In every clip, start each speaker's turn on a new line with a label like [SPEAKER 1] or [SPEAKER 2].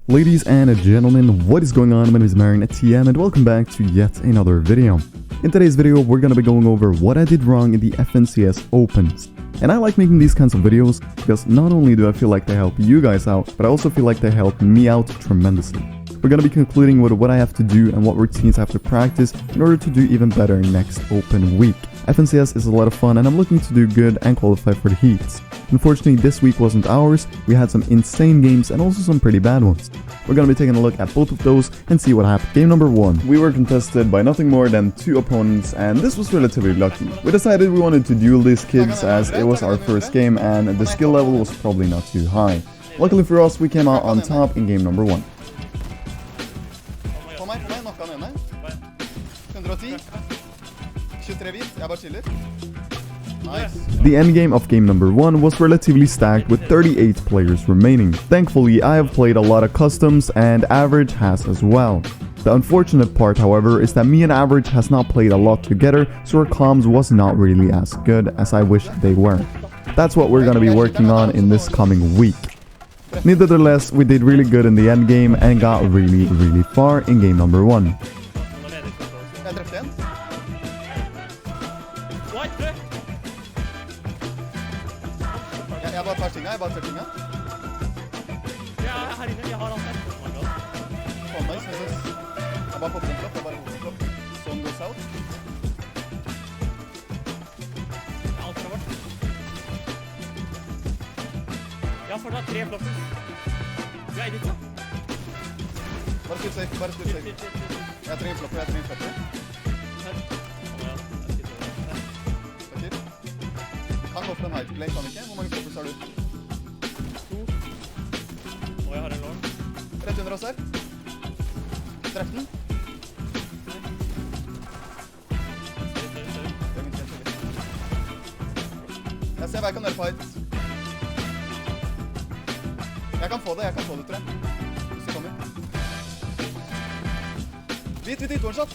[SPEAKER 1] Ladies and gentlemen, what is going on? My name is Marion TM and welcome back to yet another video. In today's video, we're gonna be going over what I did wrong in the FNCS Opens. And I like making these kinds of videos because not only do I feel like they help you guys out, but I also feel like they help me out tremendously. We're gonna be concluding with what I have to do and what routines I have to practice in order to do even better next Open week. FNCS is a lot of fun and I'm looking to do good and qualify for the heats. Unfortunately, this week wasn't ours. We had some insane games and also some pretty bad ones. We're gonna be taking a look at both of those and see what happened. Game number 1. We were contested by nothing more than 2 opponents and this was relatively lucky. We decided we wanted to duel these kids as it was our first game and the skill level was probably not too high. Luckily for us, we came out on top in game number 1. The endgame of game number 1 was relatively stacked with 38 players remaining. Thankfully, I have played a lot of customs and Average has as well. The unfortunate part, however, is that me and Average has not played a lot together, so our comms was not really as good as I wish they were. That's what we're gonna be working on in this coming week. Nevertheless, we did really good in the endgame and got really far in game number 1.
[SPEAKER 2] Jeg bare tar tinga, Ja, her inne, jeg har alt der. Oh my god. Jeg bare popper en klopp, Sånn går south. Ja, alt fra vårt. Jeg har fortsatt 3 flopper. Du er litt sånn. Bare skutt safe. Jeg trenger flopper, Her. Han går for en high play, kan ikke? Hvor mange floppers har du? 2. Og jeg har en long. Rett under oss her. Drept den. Jeg ser hva jeg kan gjøre på height. Jeg kan få det, tror jeg. Hvis det kommer. Hvit, one shot.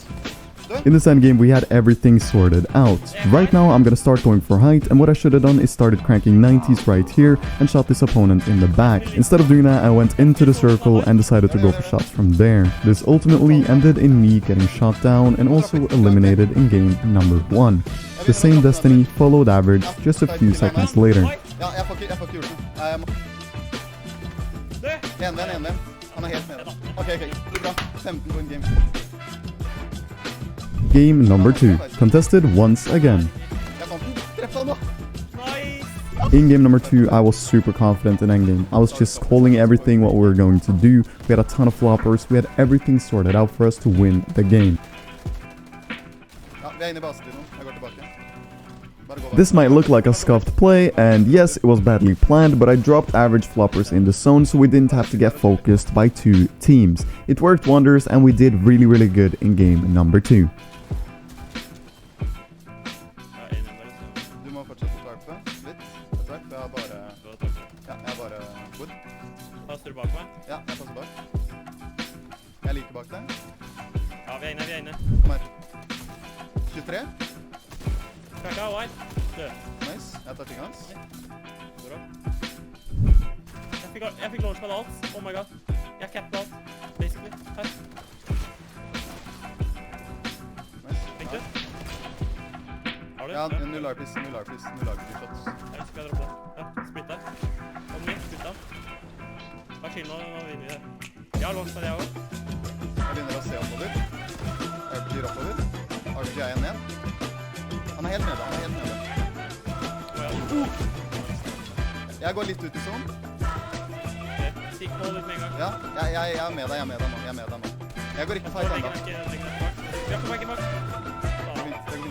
[SPEAKER 1] In this endgame, we had everything sorted out. Right now, I'm gonna start going for height, and what I should have done is started cranking 90s right here and shot this opponent in the back. Instead of doing that, I went into the circle and decided to go for shots from there. This ultimately ended in me getting shot down and also eliminated in game number 1. The same destiny followed Average just a few seconds later.
[SPEAKER 2] Ja, jeg får ikke gjort den. En. Han helt nede. Ok, bra. 15 på en game.
[SPEAKER 1] Game number 2, contested once again. In game number 2, I was super confident in endgame. I was just calling everything what we were going to do. We had a ton of floppers. We had everything sorted out for us to win the game. This might look like a scuffed play, and yes, it was badly planned, but I dropped Average floppers in the zone so we didn't have to get focused by 2 teams. It worked wonders and we did really good in game number 2.
[SPEAKER 2] Passer du bak meg? Ja, jeg passer bak. Jeg liker bak deg. Ja, vi er inne. Kom her. 23. Kaka, white. Nice. Jeg tar tingene hans. Går opp. Jeg fikk launchpad alt. Oh my god. Jeg capped alt, basically. Her. Nice. Fikk du? Har du? Ja, null RPs shots. Jeg skal droppe det. Ja, splitt der. Kom igjen, splitt der. Bare chill nå vinner vi det. Jeg har launchpad jeg også. Jeg begynner å se oppover. RPG oppover. RPG er ned. Han er helt nede. Jeg går litt ut i zone. Stikk på litt med en gang. Ja, jeg er med deg nå. Jeg går ikke fight enda. Ja, kom ikke bak.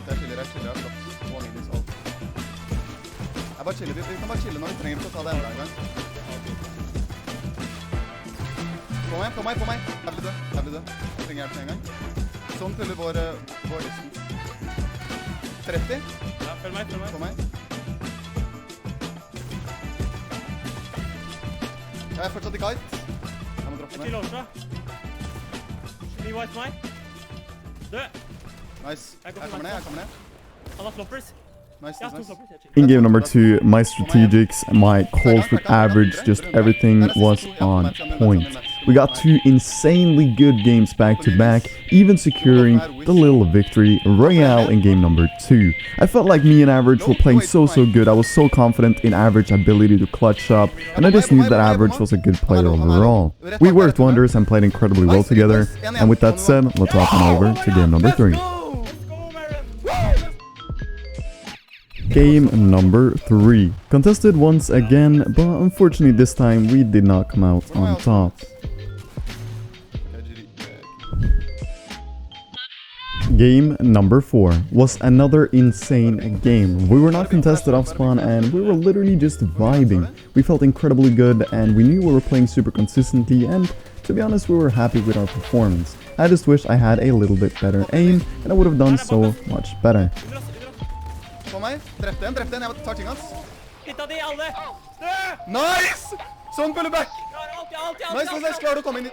[SPEAKER 2] Jeg chiller. Jeg bare chiller. Vi kan bare chille når vi trenger til å ta det enda en gang. På meg. Her blir du. Jeg trenger hjelp en gang. Sånn følger vår listen. 30. Ja, følg meg. På meg. Jeg er fortsatt i kite. Jeg må droppe ned. Jeg til Årsra. Be white meg. Død. Nice. Jeg kommer ned. Han har floppers. Nice.
[SPEAKER 1] In game number 2, my strategics, my calls with Average, just everything was on point. We got 2 insanely good games back to back, even securing the little victory royale in game number 2. I felt like me and Average were playing so good. I was so confident in Average ability to clutch up, and I just knew that Average was a good player overall. We worked wonders and played incredibly well together, and with that said, let's hop on over to game number 3. Game number 3. Contested once again, but unfortunately this time we did not come out on top. Game number 4 was another insane game. We were not contested off spawn and we were literally just vibing. We felt incredibly good and we knew we were playing super consistently, and to be honest we were happy with our performance. I just wish I had a little bit better aim and I would have done so much better.
[SPEAKER 3] På meg. Drepte en. Jeg tar ting hans.
[SPEAKER 2] Hitta de alle!
[SPEAKER 3] Nice! Sånn, puller back. Nice. Klarer du å komme inn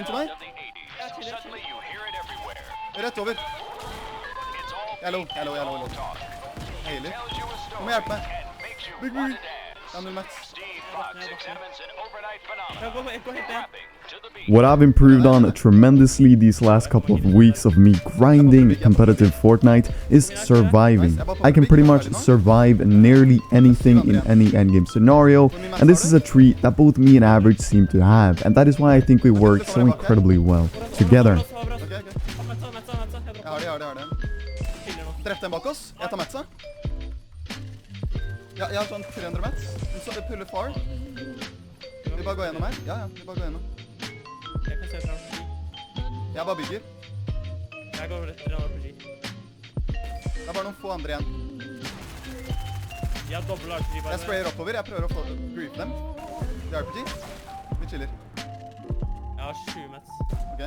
[SPEAKER 3] til meg? Rett over. Hello. Heiler. Du må hjelpe meg. Big. Ja, 0 max.
[SPEAKER 1] What I've improved on tremendously these last couple of weeks of me grinding competitive Fortnite is surviving. I can pretty much survive nearly anything in any endgame scenario, and this is a trait that both me and Average seem to have, and that is why I think we work so incredibly well together.
[SPEAKER 3] Jeg har det. Drepte en bak oss. Jeg tar matsa. Ja, jeg har sånn 300 mats. Så det puller far. Vi bare går gjennom her. Ja, vi bare går gjennom.
[SPEAKER 2] Jeg kan se fra RPG.
[SPEAKER 3] Jeg bare bygger.
[SPEAKER 2] Jeg går rett til RPG.
[SPEAKER 3] Det er bare noen få andre igjen.
[SPEAKER 2] Jeg har dobbelt RPG bare.
[SPEAKER 3] Jeg sprayer oppover. Jeg prøver å få grief dem. Det er RPG. Vi chiller.
[SPEAKER 2] Jeg har 20 mats.
[SPEAKER 3] Ok.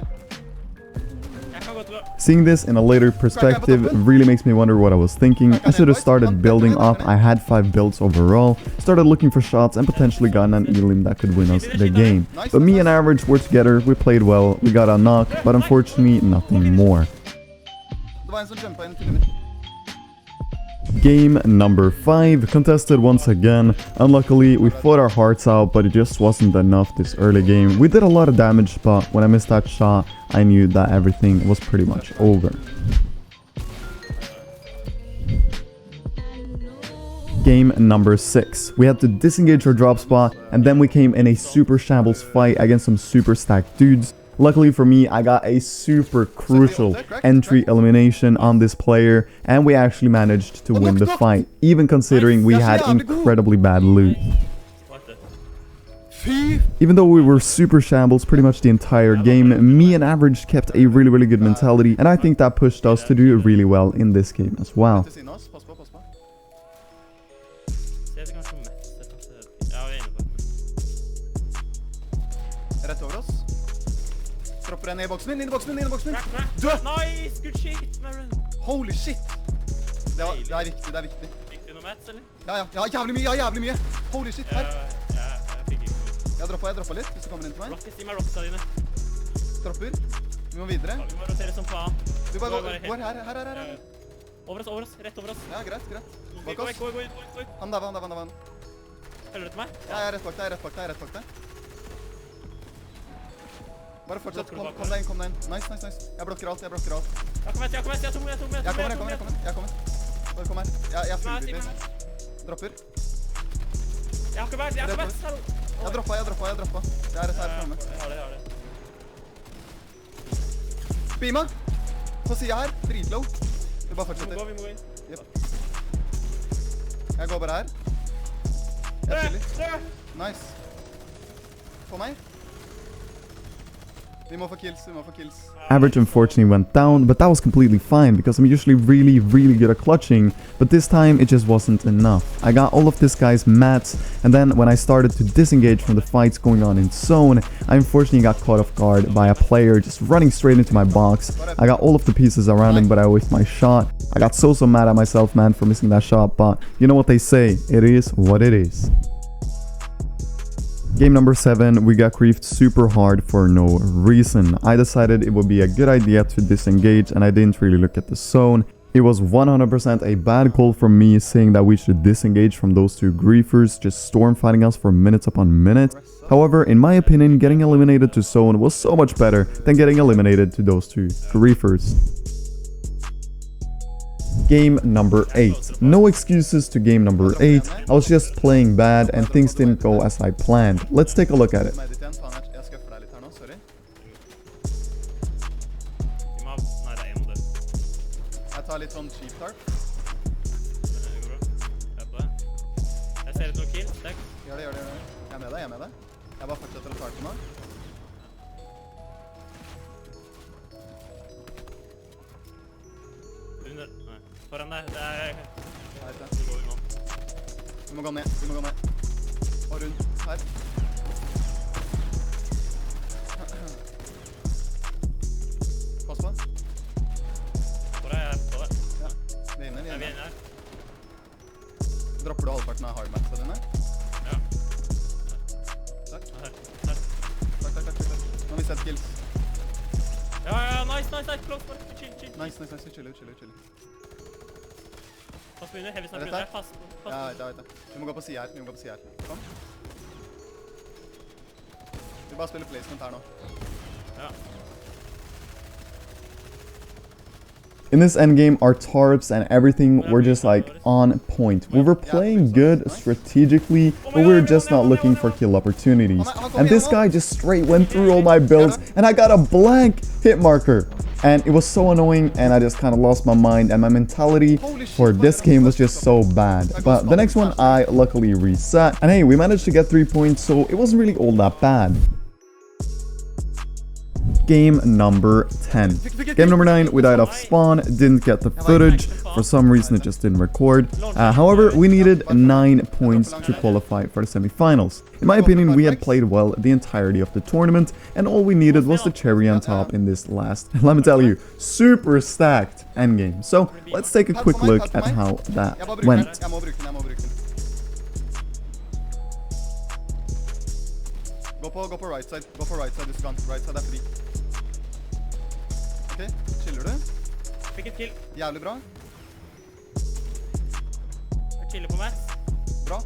[SPEAKER 1] Seeing this in a later perspective really makes me wonder what I was thinking. I should have started building up. I had 5 builds overall, started looking for shots and potentially gotten an elim that could win us the game. But me and Average were together, we played well, we got a knock, but unfortunately nothing more. Game number 5, contested once again. Unluckily, we fought our hearts out, but it just wasn't enough this early game. We did a lot of damage, but when I missed that shot, I knew that everything was pretty much over. Game number 6. We had to disengage our drop spot, and then we came in a super shambles fight against some super stacked dudes. Luckily for me, I got a super crucial entry elimination on this player, and we actually managed to win the fight, even considering we had incredibly bad loot. Even though we were super shambles pretty much the entire game, me and Average kept a really good mentality, and I think that pushed us to do really well in this game as well.
[SPEAKER 3] Dropper en i boksen min, inn i boksen min.
[SPEAKER 2] Død! Nice, good shit, Maroon.
[SPEAKER 3] Holy shit. Det er viktig.
[SPEAKER 2] Fikk du noe mats, eller?
[SPEAKER 3] Ja, jævlig mye. Holy shit, her.
[SPEAKER 2] Jeg fikk ikke.
[SPEAKER 3] Jeg droppa litt, hvis du kommer inn til meg.
[SPEAKER 2] Rockets, gi meg rockesa dine.
[SPEAKER 3] Dropper. Vi må videre.
[SPEAKER 2] Ja, vi må rotere som faen.
[SPEAKER 3] Du bare går her.
[SPEAKER 2] Over oss, rett over oss.
[SPEAKER 3] Ja, greit.
[SPEAKER 2] Gå.
[SPEAKER 3] Han der.
[SPEAKER 2] Følger du til meg?
[SPEAKER 3] Ja, jeg er rett bak deg. Bare fortsett, kom deg inn. Nice. Jeg blokker alt.
[SPEAKER 2] Jeg kommer. Jeg kommer.
[SPEAKER 3] Bare kom her. Jeg fullbygger. Dropper.
[SPEAKER 2] Jeg har ikke vært.
[SPEAKER 3] Jeg droppa. Det er rett her fremme.
[SPEAKER 2] Jeg har det.
[SPEAKER 3] Bima! På siden her, dritlow. Du bare fortsetter.
[SPEAKER 2] Vi må gå inn.
[SPEAKER 3] Yep. Jeg går bare her. Jeg chiller. Nice. På meg. Vi må få kills.
[SPEAKER 1] Average unfortunately went down, but that was completely fine because I'm usually really good at clutching, but this time it just wasn't enough. I got all of this guy's mats, and then when I started to disengage from the fights going on in zone, I unfortunately got caught off guard by a player just running straight into my box. I got all of the pieces around him, but I whiffed my shot. I got so mad at myself, man, for missing that shot, but you know what they say, it is what it is. Game number 7, we got griefed super hard for no reason. I decided it would be a good idea to disengage and I didn't really look at the zone. It was 100% a bad call from me saying that we should disengage from those two griefers just storm fighting us for minutes upon minutes. However, in my opinion, getting eliminated to zone was so much better than getting eliminated to those two griefers. Game number 8. No excuses to game number 8. I was just playing bad and things didn't go as I planned. Let's take a look at it.
[SPEAKER 2] Jeg tar litt sånn cheap tarp. Jeg ser ut noen kill. Takk. Gjør det. Jeg er med deg. Jeg bare fortsetter å tarpe nå. Under. Nei. Foran deg. Det er... Du går nå. Vi må gå ned. Og rundt her. Pass på. Hvor er jeg? Vi er inne her. Dropper du halvparten av hardmaxene dine? Ja. Takk. Takk. Nå har vi sett kills. Ja, nice. Close. Chill. Nice. Chill. Pass på under. Heavy snart under. Pass. Ja, jeg vet det. Vi må gå på siden her. Kom. Vi bare spiller placement her nå. Ja.
[SPEAKER 1] In this endgame, our tarps and everything were just like on point. We were playing good strategically, but we were just not looking for kill opportunities. And this guy just straight went through all my builds and I got a blank hit marker. And it was so annoying and I just kind of lost my mind and my mentality for this game was just so bad. But the next one I luckily reset. And hey, we managed to get 3 points, so it wasn't really all that bad. Game number 10. Game number 9, we died off spawn, didn't get the footage, for some reason it just didn't record. However, we needed 9 points to qualify for the semifinals. In my opinion, we had played well the entirety of the tournament, and all we needed was the cherry on top in this last, let me tell you, super stacked endgame. So, let's take a quick look at how that went.
[SPEAKER 3] Gå på right side, this gun. Right side er fri. Ok, chiller du?
[SPEAKER 2] Fikk et kill.
[SPEAKER 3] Jævlig bra.
[SPEAKER 2] Jeg chiller på meg.
[SPEAKER 3] Bra.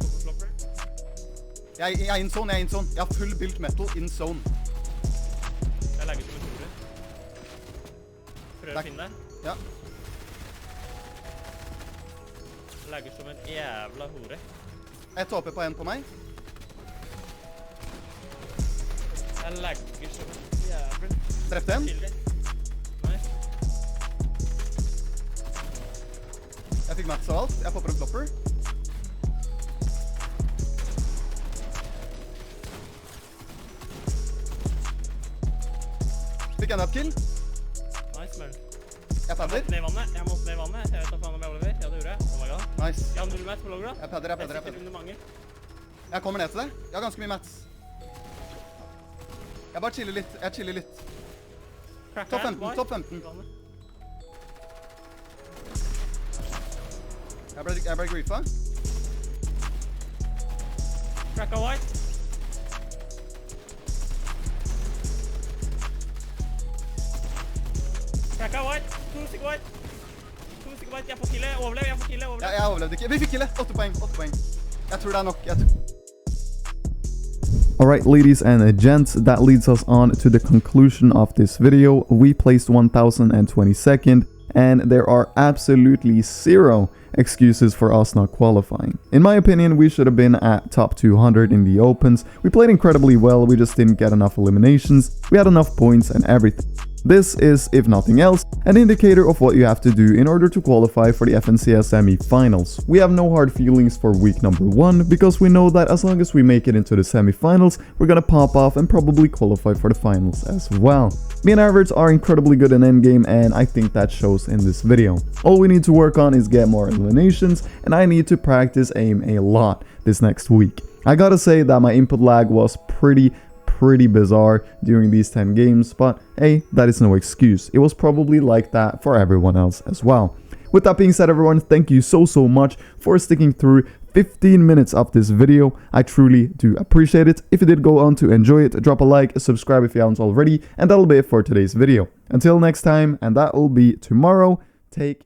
[SPEAKER 3] Jeg er in zone. Jeg har full built metal in zone.
[SPEAKER 2] Jeg legger som en hore. Prøver å finne deg.
[SPEAKER 3] Ja.
[SPEAKER 2] Jeg legger som en jævla hore.
[SPEAKER 3] Et HP på en på meg.
[SPEAKER 2] Jeg legger som en jævel.
[SPEAKER 3] Drepte en.
[SPEAKER 2] Nice.
[SPEAKER 3] Jeg fikk mats av alt. Jeg popper en flopper. Fikk enda et kill.
[SPEAKER 2] Nice, man.
[SPEAKER 3] Jeg padder.
[SPEAKER 2] Jeg måtte ned i vannet. Jeg vet da faen om jeg overlever. Ja, det gjorde jeg. Oh my god.
[SPEAKER 3] Nice.
[SPEAKER 2] Jeg har 0 mats på logger da.
[SPEAKER 3] Jeg padder.
[SPEAKER 2] Jeg sitter under mange.
[SPEAKER 3] Jeg kommer ned til deg. Jeg har ganske mye mats. Jeg bare chiller litt. Topp 15. Jeg ble griefa.
[SPEAKER 2] Cracka white. Cracka white. 2 stykker white. Jeg får killet. Overlev.
[SPEAKER 3] Jeg overlevde ikke. Vi fikk killet. 8 poeng. Jeg tror det er nok.
[SPEAKER 1] Alright, ladies and gents, that leads us on to the conclusion of this video. We placed 1022nd, and there are absolutely 0 excuses for us not qualifying. In my opinion, we should have been at top 200 in the opens. We played incredibly well, we just didn't get enough eliminations. We had enough points and everything. This is, if nothing else, an indicator of what you have to do in order to qualify for the FNCS semi-finals. We have no hard feelings for week number 1, because we know that as long as we make it into the semi-finals, we're gonna pop off and probably qualify for the finals as well. Me and Average are incredibly good in endgame, and I think that shows in this video. All we need to work on is get more eliminations, and I need to practice aim a lot this next week. I gotta say that my input lag was pretty bizarre during these 10 games, but hey, that is no excuse. It was probably like that for everyone else as well. With that being said, everyone, thank you so much for sticking through 15 minutes of this video. I truly do appreciate it. If you did go on to enjoy it, drop a like, subscribe if you haven't already, and that'll be it for today's video. Until next time, and that will be tomorrow, take